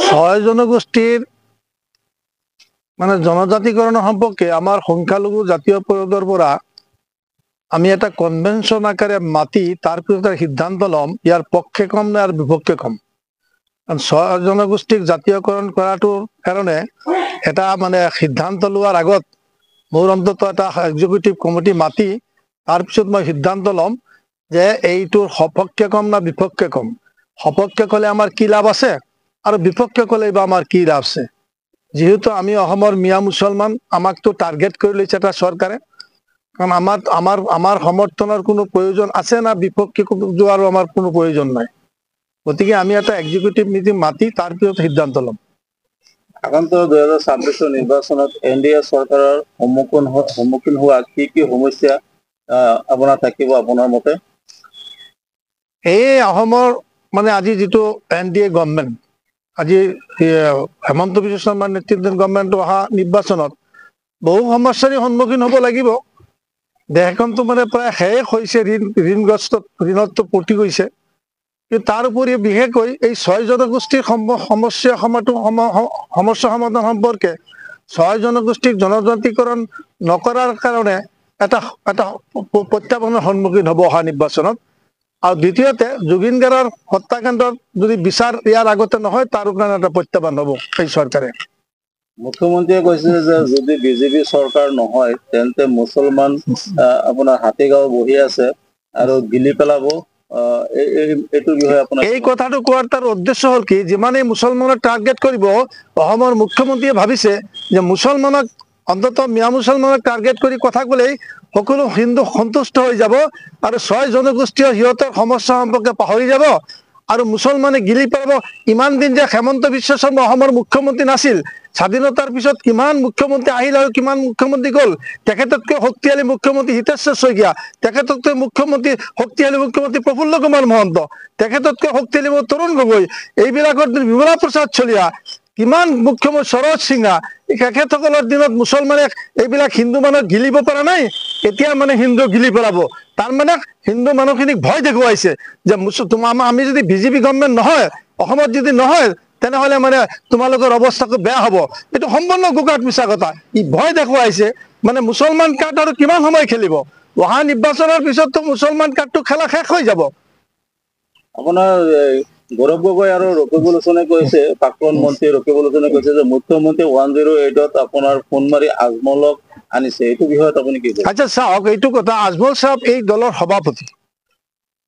ছয় জনগোষ্ঠীৰ মানে জনজাতিকৰণ সম্পৰ্কে আমাৰ সংখ্যালঘু জাতীয় পৰিষদৰ পৰা আমি এটা কনভেনশন আকারে মাতি তার পিছতে সিদ্ধান্ত লম ইয়ার পক্ষে কম না আর বিপক্ষে কম। কারণ ছয় জনগোষ্ঠীক জাতীয়করণ কৰাটোৰ কাৰণে এটা মানে সিদ্ধান্ত লোৱাৰ আগত মোৰ অন্তত এটা এক্সিকিউটিভ কমিটি মাতি তাৰ পিছত মই সিদ্ধান্ত লম যে এইটোৰ সপক্ষে কম না বিপক্ষে কম। সপক্ষে কলে আমাৰ কি লাভ আছে আৰু বিপক্ষে কলে বা আমাৰ কি লাভ আছে। যেহেতু আমি অসমৰ মিয়া মুছলমান আমাকতো টাৰ্গেট কৰে লৈছে এটা সৰকাৰে, কাৰণ আমাৰ সমৰ্থনেৰ কোনো প্ৰয়োজন আছে না বিপক্ষে যোৱাৰো আমার কোনো প্রয়োজন নাই। গতিকে আমি একটা এক্সিকিউটিভ মিটিং মাতি তার পিছত সিদ্ধান্ত লম। আগন্ত 2026 নির্বাচনত এনডিএ সরকারের সম্মুখীন হওয়া কি সমস্যা আপোনাৰ থাকিব আপোনাৰ মতে? এই অসমৰ মানে আজি যিটো এনডিএ গভৰ্ণমেণ্ট, আজি হেমন্ত বিশ্ব শৰ্মাৰ নেতৃত্বৰ গভৰ্ণমেণ্ট অহা নিৰ্বাচনত বহু সমস্যাৰ সন্মুখীন হ'ব লাগিব। দেশখনতো মানে প্ৰায় শেষ হৈছে, ঋণতো পতি গৈছে। কিন্তু তাৰ উপৰি বিশেষকৈ এই ছয় জনগোষ্ঠীৰ সমস্যা সমাধান সম্পৰ্কে ছয় জনগোষ্ঠীক জনজাতিকৰণ নকৰাৰ কাৰণে এটা প্ৰত্যাহ্বানৰ সন্মুখীন হ'ব অহা নিৰ্বাচনত। আৰু দ্বিতীয়তে জুবিন গাৰ্গৰ হত্যাকাণ্ডৰ যদি বিচাৰ ইয়াৰ আগতে নহয় তাৰ কাৰণে এটা প্ৰত্যাহ্বান হ'ব এই চৰকাৰে। মুখ্যমন্ত্ৰীয়ে কৈছে যে যদি বিজেপি চৰকাৰ নহয় তেন্তে মুছলমান আপোনাৰ হাতীগাঁও বহি আছে আৰু গিলি পেলাব। এইটো বিষয়ে আপোনাৰ এই কথাটো কোৱাৰ তাৰ উদ্দেশ্য হ'ল কি, যিমানেই মুছলমানক টাৰ্গেট কৰিব অসমৰ মুখ্যমন্ত্ৰীয়ে ভাবিছে যে মুছলমানক অন্তত মিয়া মুছলমানক টাৰ্গেট কৰি কথা ক'লেই সকলো হিন্দু সন্তুষ্ট হৈ যাব আৰু ছয় জনগোষ্ঠীয় সিহঁতৰ সমস্যা সম্পৰ্কে পাহৰি যাব আৰু মুছলমানে গিলি পেলাব। ইমান দিন যে হেমন্ত বিশ্ব শৰ্মা অসমৰ মুখ্যমন্ত্ৰী নাছিল, স্বাধীনতাৰ পিছত কিমান মুখ্যমন্ত্ৰী আহিল আৰু কিমান মুখ্যমন্ত্ৰী গ'ল। তেখেততকৈ শক্তিশালী মুখ্যমন্ত্ৰী হিতেশ্বৰ শইকীয়া, তেখেততকৈ শক্তিশালী মুখ্যমন্ত্ৰী প্ৰফুল্ল কুমাৰ মহন্ত, তেখেততকৈ শক্তিশালী তৰুণ গগৈ, এইবিলাকৰ বিমলা প্ৰসাদ চলিহা, কিমান মুখ্যমন্ত্ৰী সৰোজ সিংহা, তেখেতসকলৰ দিনত মুছলমানে এইবিলাক হিন্দু মানুহক গিলিব পৰা নাই, এতিয়া মানে হিন্দু গিলি পেলাব। তাৰ মানে হিন্দু মানুহখিনিক ভয় দেখুৱাইছে যে আমি যদি বিজেপি গভৰ্ণমেণ্ট নহয়, অসমত যদি নহয়, তেনেহলে মানে তোমালোকৰ অৱস্থাটো বেয়া হ'ব। এইটো সম্পূৰ্ণ গোকাত মিছা কথা। ই ভয় দেখুৱাইছে মানে মুছলমান কাৰ্ড আৰু কিমান সময় খেলিব। অহা নিৰ্বাচনৰ পিছততো মুছলমান কাৰ্ডটো খেলা শেষ হৈ যাব। আপোনাৰ গৌৰৱ গগৈ আৰু ৰকিবুল হুছেইনে কৈছে, প্ৰাক্তন মন্ত্ৰী ৰকিবুল হুছেইনে কৈছে যে মুখ্যমন্ত্ৰী 108ত আপোনাৰ ফোন মাৰি আজমলক আনিছে। এইটো বিষয়ত আপুনি কি কয়? আচ্ছা চাওক, এইটো কথা, আজমল সাহেব এই দলৰ সভাপতি,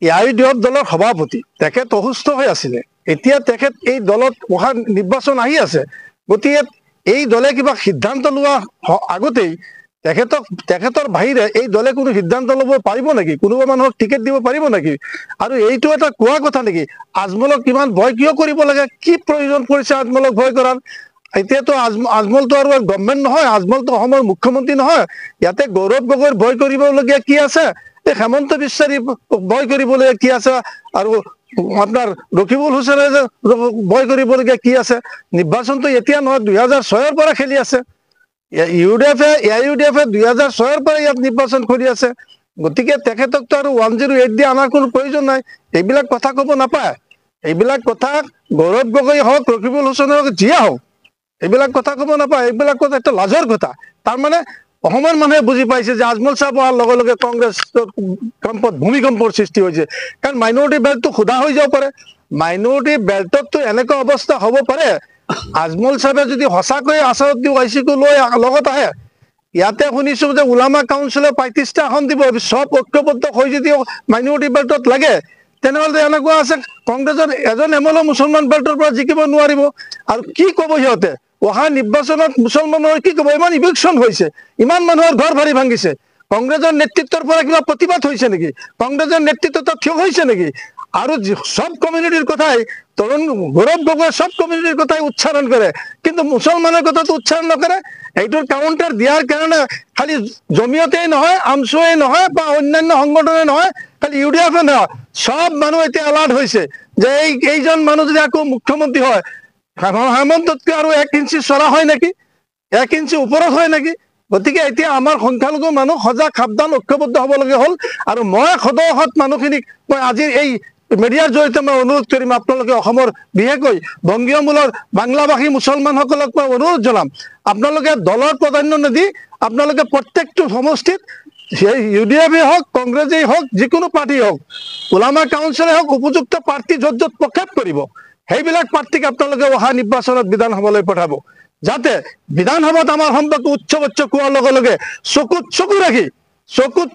AIUDF দলৰ সভাপতি, তেখেত অসুস্থ হৈ আছিলে। এতিয়া তেখেত এই দলত অহা নিৰ্বাচন আহি আছে, গতিকে এই দলে কিবা সিদ্ধান্ত লোৱা আগতেই তেখেতৰ বাহিৰে এই দলে কোনো সিদ্ধান্ত ল'ব পাৰিব নেকি? কোনোবা মানুহক টিকেট দিব পাৰিব নেকি? আৰু এইটো এটা কোৱা কথা নেকি আজমলক কিমান ভয় কিয় কৰিব লাগে? কি প্ৰয়োজন পৰিছে আজমলক ভয় কৰাৰ? এতিয়াতো আজমলটো আৰু গভৰ্ণমেণ্ট নহয়, আজমলটো অসমৰ মুখ্যমন্ত্ৰী নহয়। ইয়াতে গৌৰৱ গগৈৰ ভয় কৰিবলগীয়া কি আছে? এই হেমন্ত বিশ্বেৰী ভয় কৰিবলগীয়া কি আছে? আৰু আপোনাৰ ৰকিবুল হুছেইনে যে ভয় কৰিবলগীয়া কি আছে? নিৰ্বাচনটো এতিয়া নহয়, 2006ৰ পৰা খেলি আছে। AIUDF 2006ৰ পৰা ইয়াত নিৰ্বাচন কৰি আছে। গতিকে তেখেতকতো আৰু 108 দি আমাৰ কোনো প্ৰয়োজন নাই। এইবিলাক কথা ক'ব নাপায়। এইবিলাক কথা গৌৰৱ গগৈ হওক, ৰকিবুল হুছেইন হওক, যিয়ে হওক, এইবিলাক কথা ক'ব নাপায়। এইবিলাক কথা একটা লাজৰ কথা। তাৰমানে অসমৰ মানুহে বুজি পাইছে যে আজমল সাহেব অহাৰ লগে লগে কংগ্ৰেছৰ ভূমিকম্পৰ সৃষ্টি হৈছে। কাৰণ মাইনৰিটি বেল্টটো সোধা হৈ যাব পাৰে। মাইনৰিটি বেল্টততো এনেকুৱা অৱস্থা হ'ব পাৰে, আজমল সাহেবে যদি সঁচাকৈয়ে আছাদুদ্দিন ওৱাইচিকো লৈ লগত আহে, ইয়াতে শুনিছো যে ওলামা কাউন্সিলে 35টা আসন দিব, সব ঐক্যবদ্ধ হৈ যদি মাইনৰিটি বেল্টত লাগে, তেনেহ'লে এনেকুৱা আছে কংগ্ৰেছৰ এজন MLA মুছলমান বেল্টৰ পৰা জিকিব নোৱাৰিব। আৰু কি ক'ব সিহঁতে? অহা নিৰ্বাচনত মুছলমানৰ কি ক'ব? ইমান ইভিকশ্যন হৈছে, ইমান মানুহৰ ঘৰ ভাঙি ভাঙিছে, কংগ্ৰেছৰ নেতৃত্বৰ পৰা কিবা প্ৰতিবাদ হৈছে নেকি? কংগ্ৰেছৰ নেতৃত্ব থিয় হৈছে নেকি? আৰু সব কমিউনিটিৰ কথাই তৰুণ গৌৰৱ গগৈ সব কমিউনিটিৰ কথাই উচ্চাৰণ কৰে, কিন্তু মুছলমানৰ কথাটো উচ্চাৰণ নকৰে। এইটোৰ কাউণ্টাৰ দিয়াৰ কাৰণে খালি জমিয়তেই নহয়, আমছুৱেই নহয়, বা অন্যান্য সংগঠনে নহয়, খালি UDF নহয়, সব মানুহ এতিয়া এলাৰ্ট হৈছে যে এইজন মানুহ যদি আকৌ মুখ্যমন্ত্ৰী হয়, হেমন্ততকৈ আৰু 1 ইঞ্চি চৰা হয় নেকি? 1 ইঞ্চি ওপৰত হয় নেকি? গতিকে এতিয়া আমাৰ সংখ্যালঘু মানুহ সজাগ, সাৱধান, ঐক্যবদ্ধ হ'বলগীয়া হ'ল। আৰু মই সদৌ মানুহখিনিক মই আজিৰ এই মিডিয়াৰ জৰিয়তে মই অনুৰোধ কৰিম, আপোনালোকে অসমৰ বিশেষকৈ বংগীয় মূলৰ বাংলাভাষী মুছলমানসকলক মই অনুৰোধ জনাম, আপোনালোকে দলৰ প্ৰাধান্য নিদি আপোনালোকে প্ৰত্যেকটো সমষ্টিত UDF হওক, কংগ্ৰেছেই হওক, যিকোনো পাৰ্টি হওক, ওলামা কাউন্সিলে হওক, উপযুক্ত প্ৰাৰ্থী য'ত য'ত প্ৰক্ষেপ কৰিব, সেইবিলাক প্ৰাৰ্থীক আপোনালোকে অহা নিৰ্বাচনত বিধানসভালৈ পঠাব, যাতে বিধানসভাত আমাৰ সম্পৰ্ক উচ্চ কোৱাৰ লগে লগে চকুত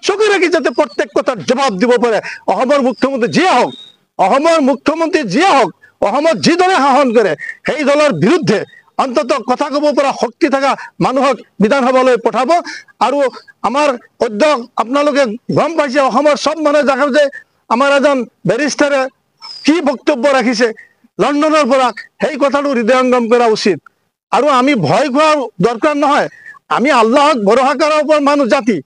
চকু ৰাখি যাতে প্ৰত্যেক কথাৰ জবাব দিব পাৰে অসমৰ মুখ্যমন্ত্ৰী যিয়ে হওক, অসমত যি দলে শাসন কৰে সেই দলৰ বিৰুদ্ধে অন্ততঃ কথা ক'ব পৰা শক্তি থকা মানুহক বিধানসভালৈ পঠাব। আৰু আমাৰ অধ্যক্ষ আপোনালোকে গম পাইছে, অসমৰ চব মানুহে দেখা যে আমাৰ এজন বেৰিষ্টাৰে কি বক্তব্য ৰাখিছে লণ্ডনৰ পৰা, সেই কথাটো হৃদয়ংগম কৰা উচিত। আৰু আমি ভয় খোৱাৰ দৰকাৰ নহয়, আমি আল্লাহক ভৰসা কৰাৰ ওপৰত মানুহ জাতি,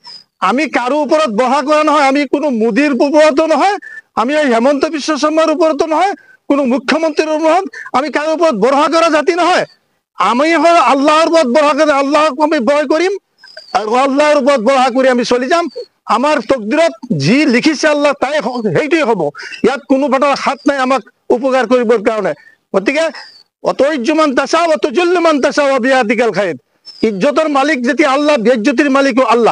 আমি কাৰো ওপৰত ভৰসা কৰা নহয়, আমি কোনো মোদীৰ ওপৰতো নহয়, আমি এই হেমন্ত বিশ্ব শৰ্মাৰ ওপৰতো নহয়, কোনো মুখ্যমন্ত্ৰীৰ ওপৰত আমি কাৰো ওপৰত ভৰসা কৰা জাতি নহয়, আমি হ'ল আল্লাহৰ ওপৰত ভৰসা কৰি আল্লাহক আমি ভয় কৰিম আৰু আল্লাহৰ ওপৰত ভৰসা কৰি আমি চলি যাম। আমাৰ তকদিৰত যি লিখিছে আল্লাহ তাই সেইটোৱে হ'ব, ইয়াত কোনো ফালৰ হাত নাই আমাক উপকাৰ কৰিবৰ কাৰণে। গতিকে অতইজ্জুমান তাচাও অতজুল্লুমান তাচাও বিয়াদিকাল খাইৰ, ইজ্জতৰ মালিক যেতিয়া আল্লাহ, বেজ্জতিৰ মালিকো আল্লাহ।